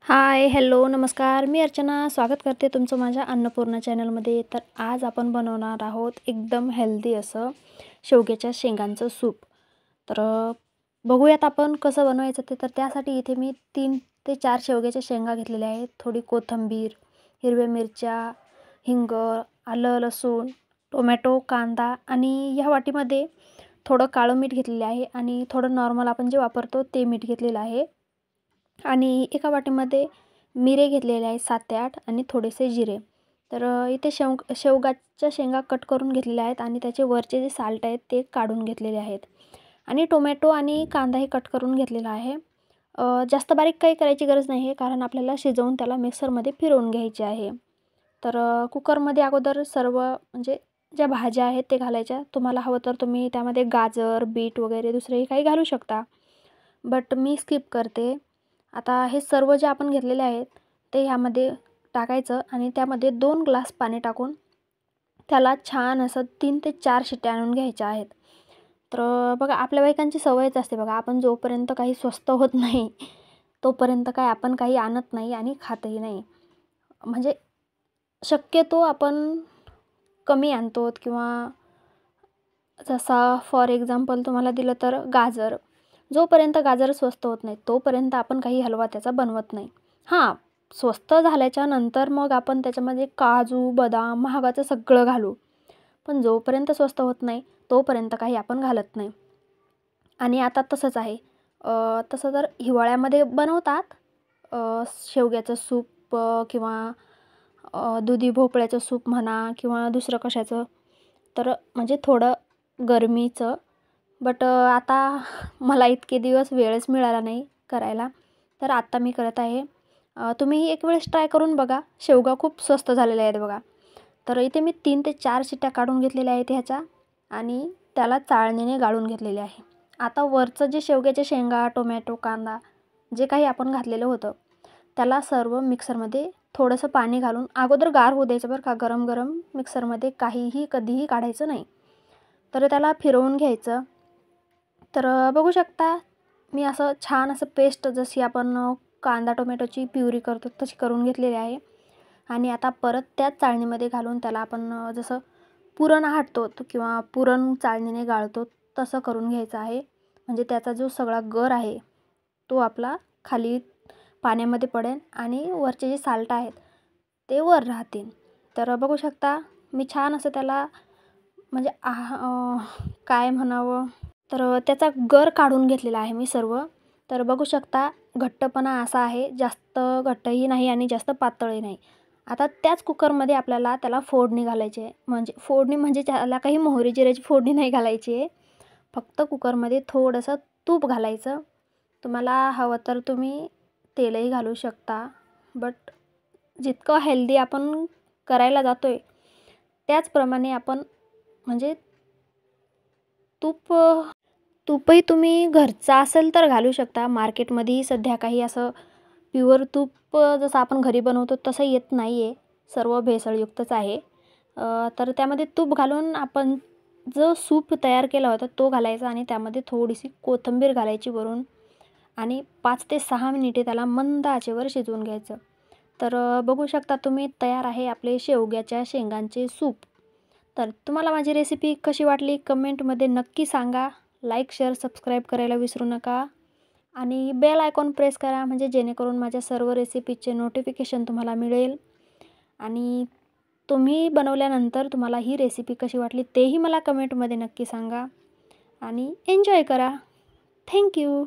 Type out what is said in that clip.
हाय, hello, नमस्कार. मी अर्चना स्वागत करते तुमचं माझ्या अन्नपूर्णा चॅनलमध्ये. तर आज आपण बनवणार आहोत एकदम हेल्दी असं शेवग्याच्या शेंगांचं सूप. तर बघूयात आपण कसं बनवायचं ते. तर त्यासाठी इथे मी 3 ते 4 शेवग्याच्या शेंगा घेतलेल्या आहेत. थोडी कोथिंबीर, हिरव्या मिरच्या, हिंग, आलं, लसूण, टोमॅटो, कांदा आणि ह्या वाटीमध्ये थोडं काळं मीठ घेतलेलं आहे आणि थोडं नॉर्मल आपण जे वापरतो ते मीठ घेतलेलं आहे. आणि एका वाटीमध्ये मिरे घेतलेले आहेत 7 ते 8 आणि थोडेसे जिरे. तर इथे शेवगाच्या शेंगा कट करून घेतलेल्या आहेत आणि त्याचे वरचे जे साल्ट आहेत ते काढून घेतलेले आहेत. आणि टोमॅटो आणि कांदाही कट करून घेतलेला आहे. जास्त बारीक काही करायची गरज नाही आहे, कारण आपल्याला शिजवून त्याला मिक्सरमध्ये फिरवून घ्यायचे आहे. तर कुकरमध्ये अगोदर सर्व म्हणजे ज्या भाज्या आहेत ते घालायच्या. तुम्हाला हवं तर तुम्ही त्यामध्ये गाजर, बीट वगैरे दुसरेही काही घालू शकता. बट मी स्किप करते. आता हे सर्व जे आपण घेतलेले आहेत ते ह्यामध्ये टाकायचं आणि त्यामध्ये 2 ग्लास पाणी टाकून त्याला छान असं 3 ते 4 शिट्ट्या आणून घ्यायच्या आहेत. तर बघा, आपल्या बायकांची सवयच असते बघा, आपण जोपर्यंत काही स्वस्त होत नाही तोपर्यंत काय आपण काही आणत नाही आणि खातही नाही. म्हणजे शक्यतो आपण कमी आणतो. किंवा जसा फॉर एक्झाम्पल तुम्हाला दिलं तर गाजर, जोपर्यंत गाजर स्वस्त होत नाही तोपर्यंत आपण काही हलवा त्याचा बनवत नाही. हां, स्वस्त झाल्याच्या नंतर मग आपण त्याच्यामध्ये काजू, बदाम, महागाचं सगळं घालू. पण जोपर्यंत स्वस्त होत नाही तोपर्यंत काही आपण घालत नाही. आणि आता तसंच आहे. तसं तर हिवाळ्यामध्ये बनवतात शेवग्याचं सूप, किंवा दुधी भोपळ्याचं सूप म्हणा किंवा दुसरं कशाचं. तर म्हणजे थोडं गरमीचं. बट आता मला इतके दिवस वेळच मिळाला नाही करायला, तर आत्ता मी करत आहे. तुम्हीही एक वेळेस ट्राय करून बघा. शेवगा खूप स्वस्त झालेल्या आहेत बघा. तर इथे मी 3 ते 4 शिट्ट्या काढून घेतलेल्या आहेत ह्याच्या आणि त्याला चाळणीने गाळून घेतलेले आहे. आता वरचं जे शेवग्याच्या शेंगा, टोमॅटो, कांदा जे काही आपण घातलेलं होतं त्याला सर्व मिक्सरमध्ये थोडंसं पाणी घालून अगोदर गार होऊ द्यायचं बरं का. गरम गरम मिक्सरमध्ये काहीही कधीही काढायचं नाही. तर त्याला फिरवून घ्यायचं. तर बघू शकता मी असं छान असं पेस्ट जशी आपण कांदा टोमॅटोची प्युरी करतो तशी करून घेतलेली आहे. आणि आता परत त्याच चाळणीमध्ये घालून त्याला आपण जसं पुरण हाटतो किंवा पुरण चाळणीने गाळतो तसं करून घ्यायचं आहे. म्हणजे त्याचा जो सगळा गर आहे तो आपला खाली पाण्यामध्ये पडेल आणि वरचे जे साल्ट आहेत ते वर राहतील. तर बघू शकता मी छान असं त्याला म्हणजे काय म्हणावं, तर त्याचा गर काढून घेतलेला आहे मी सर्व. तर बघू शकता घट्टपणा असा आहे, जास्त घट्टही नाही आणि जास्त पातळही नाही. आता त्याच कुकरमध्ये आपल्याला त्याला फोडणी घालायची आहे. म्हणजे त्याला काही मोहरी जिऱ्याची फोडणी नाही घालायची आहे. फक्त कुकरमध्ये थोडंसं तूप घालायचं. तुम्हाला हवं तर तुम्ही तेलही घालू शकता. बट जितकं हेल्दी आपण करायला जातो आहे त्याचप्रमाणे आपण म्हणजे तूपही तुम्ही घरचं असेल तर घालू शकता. मार्केटमध्येही सध्या काही असं प्युअर तूप जसं आपण घरी बनवतो तसं येत नाही आहे. सर्व भेसळयुक्तच आहे. तर त्यामध्ये तूप घालून आपण जो सूप तयार केला होता तो घालायचा आणि त्यामध्ये थोडीशी कोथिंबीर घालायची वरून आणि 5 ते 6 मिनिटे त्याला मंद आचेवर शिजवून घ्यायचं. तर बघू शकता तुम्ही तयार आहे आपले शेवग्याच्या शेंगांचे सूप. तर तुम्हाला माझी रेसिपी कशी वाटली कमेंटमध्ये नक्की सांगा. लाईक, शेअर, सबस्क्राईब करायला विसरू नका आणि बेल आयकॉन प्रेस करा, म्हणजे जेणेकरून माझ्या सर्व रेसिपीचे नोटिफिकेशन तुम्हाला मिळेल. आणि तुम्ही बनवल्यानंतर तुम्हाला ही रेसिपी कशी वाटली तेही मला कमेंटमध्ये नक्की सांगा आणि एन्जॉय करा. थँक्यू.